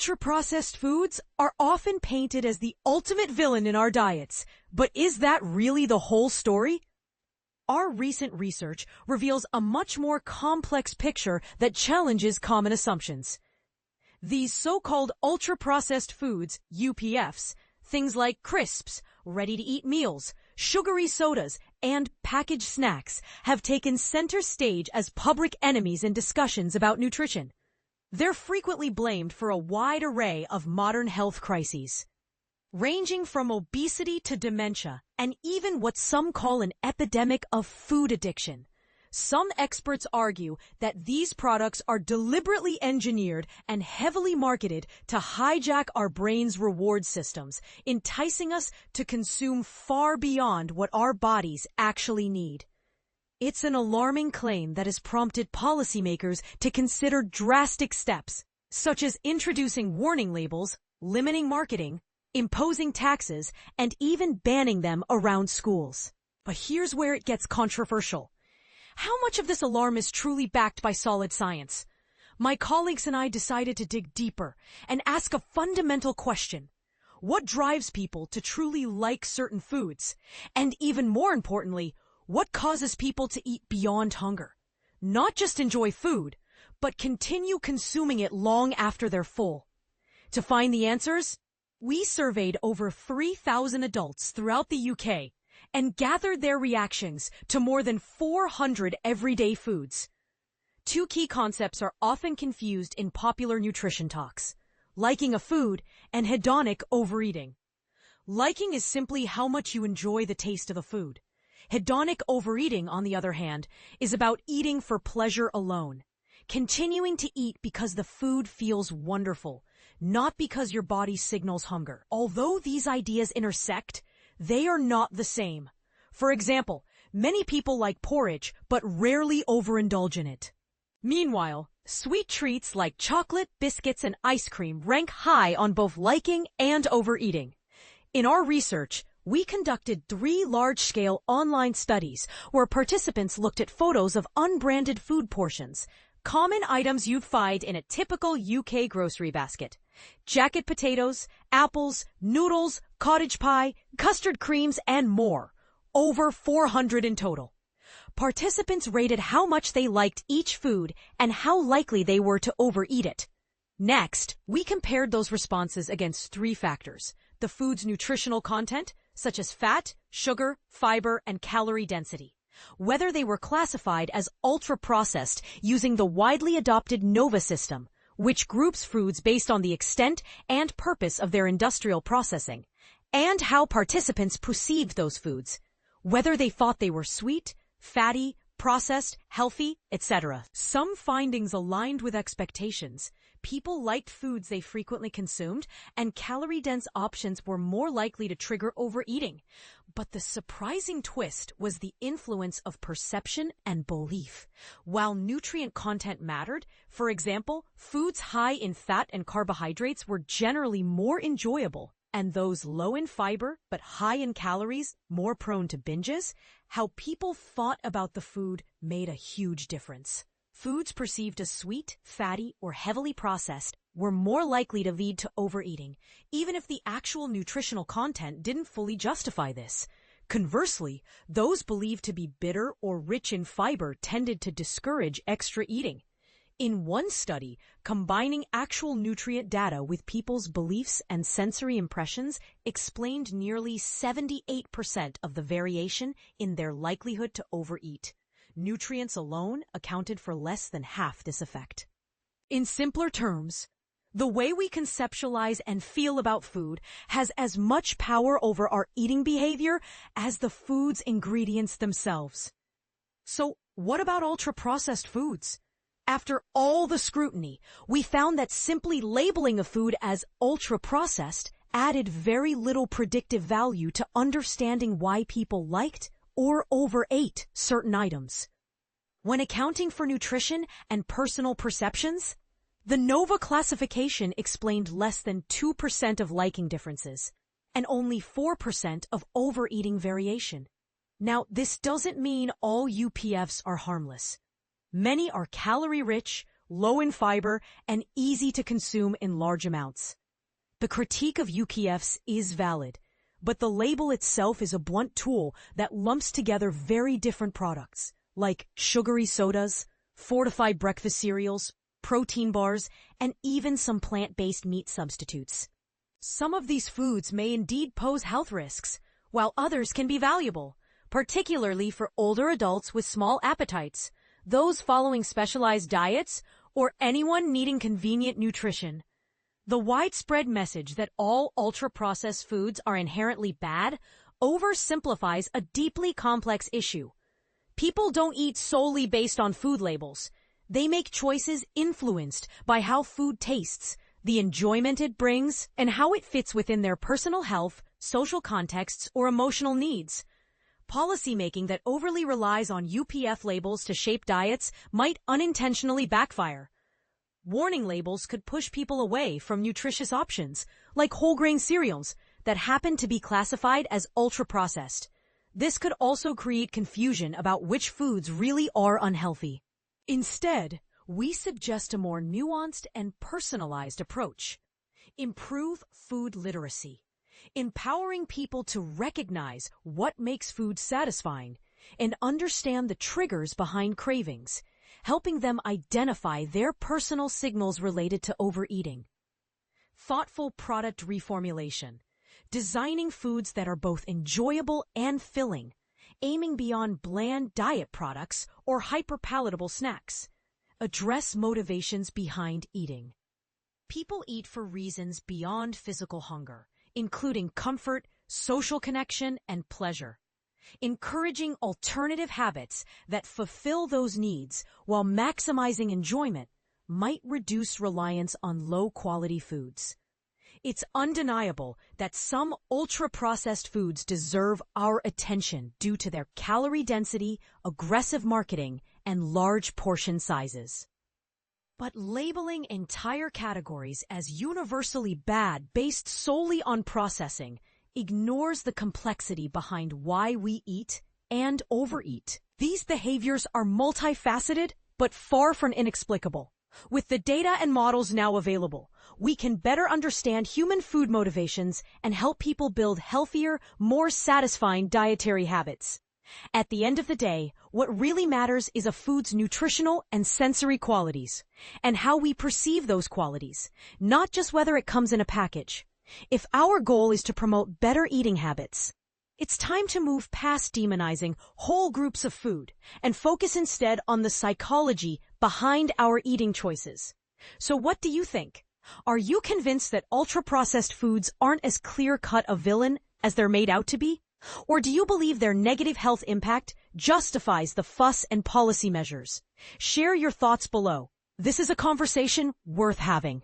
Ultra-processed foods are often painted as the ultimate villain in our diets, but is that really the whole story? Our recent research reveals a much more complex picture that challenges common assumptions. These so-called ultra-processed foods, UPFs, things like crisps, ready-to-eat meals, sugary sodas, and packaged snacks, have taken center stage as public enemies in discussions about nutrition. They're frequently blamed for a wide array of modern health crises, ranging from obesity to dementia, and even what some call an epidemic of food addiction. Some experts argue that these products are deliberately engineered and heavily marketed to hijack our brain's reward systems, enticing us to consume far beyond what our bodies actually need. It's an alarming claim that has prompted policymakers to consider drastic steps, such as introducing warning labels, limiting marketing, imposing taxes, and even banning them around schools. But here's where it gets controversial. How much of this alarm is truly backed by solid science? My colleagues and I decided to dig deeper and ask a fundamental question. What drives people to truly like certain foods? And even more importantly, what causes people to eat beyond hunger? Not just enjoy food, but continue consuming it long after they're full. To find the answers, we surveyed over 3,000 adults throughout the UK and gathered their reactions to more than 400 everyday foods. Two key concepts are often confused in popular nutrition talks: liking a food and hedonic overeating. Liking is simply how much you enjoy the taste of a food. Hedonic overeating, on the other hand, is about eating for pleasure alone, continuing to eat because the food feels wonderful, not because your body signals hunger. Although these ideas intersect, they are not the same. For example, many people like porridge but rarely overindulge in it. Meanwhile, sweet treats like chocolate, biscuits, and ice cream rank high on both liking and overeating. In our research, we conducted 3 large-scale online studies where participants looked at photos of unbranded food portions, common items you'd find in a typical UK grocery basket: jacket potatoes, apples, noodles, cottage pie, custard creams, and more. Over 400 in total. Participants rated how much they liked each food and how likely they were to overeat it. Next, we compared those responses against 3 factors: the food's nutritional content, such as fat, sugar, fiber, and calorie density; whether they were classified as ultra-processed using the widely adopted NOVA system, which groups foods based on the extent and purpose of their industrial processing; and how participants perceived those foods, whether they thought they were sweet, fatty, processed, healthy, etc. Some findings aligned with expectations. People liked foods they frequently consumed, and calorie-dense options were more likely to trigger overeating. But the surprising twist was the influence of perception and belief. While nutrient content mattered, for example, foods high in fat and carbohydrates were generally more enjoyable, and those low in fiber but high in calories more prone to binges. How people thought about the food made a huge difference. Foods perceived as sweet, fatty, or heavily processed were more likely to lead to overeating, even if the actual nutritional content didn't fully justify this. Conversely, those believed to be bitter or rich in fiber tended to discourage extra eating. In one study, combining actual nutrient data with people's beliefs and sensory impressions explained nearly 78% of the variation in their likelihood to overeat. Nutrients alone accounted for less than half this effect. In simpler terms, the way we conceptualize and feel about food has as much power over our eating behavior as the food's ingredients themselves. So, what about ultra-processed foods? After all the scrutiny, we found that simply labeling a food as ultra-processed added very little predictive value to understanding why people liked or overate certain items. When accounting for nutrition and personal perceptions, the NOVA classification explained less than 2% of liking differences and only 4% of overeating variation. Now, this doesn't mean all UPFs are harmless. Many are calorie-rich, low in fiber, and easy to consume in large amounts. The critique of UPFs is valid, but the label itself is a blunt tool that lumps together very different products, like sugary sodas, fortified breakfast cereals, protein bars, and even some plant-based meat substitutes. Some of these foods may indeed pose health risks, while others can be valuable, particularly for older adults with small appetites, those following specialized diets, or anyone needing convenient nutrition. The widespread message that all ultra-processed foods are inherently bad oversimplifies a deeply complex issue. People don't eat solely based on food labels. They make choices influenced by how food tastes, the enjoyment it brings, and how it fits within their personal health, social contexts, or emotional needs. Policymaking that overly relies on UPF labels to shape diets might unintentionally backfire. Warning labels could push people away from nutritious options, like whole grain cereals, that happen to be classified as ultra-processed. This could also create confusion about which foods really are unhealthy. Instead, we suggest a more nuanced and personalized approach. Improve food literacy, empowering people to recognize what makes food satisfying and understand the triggers behind cravings, helping them identify their personal signals related to overeating. Thoughtful product reformulation, designing foods that are both enjoyable and filling, aiming beyond bland diet products or hyper-palatable snacks. Address motivations behind eating. People eat for reasons beyond physical hunger, including comfort, social connection, and pleasure. Encouraging alternative habits that fulfill those needs while maximizing enjoyment might reduce reliance on low-quality foods. It's undeniable that some ultra-processed foods deserve our attention due to their calorie density, aggressive marketing, and large portion sizes. But labeling entire categories as universally bad based solely on processing ignores the complexity behind why we eat and overeat. These behaviors are multifaceted, but far from inexplicable. With the data and models now available, we can better understand human food motivations and help people build healthier, more satisfying dietary habits. At the end of the day, what really matters is a food's nutritional and sensory qualities, and how we perceive those qualities, not just whether it comes in a package. If our goal is to promote better eating habits, it's time to move past demonizing whole groups of food and focus instead on the psychology behind our eating choices. So what do you think? Are you convinced that ultra-processed foods aren't as clear-cut a villain as they're made out to be? Or do you believe their negative health impact justifies the fuss and policy measures? Share your thoughts below. This is a conversation worth having.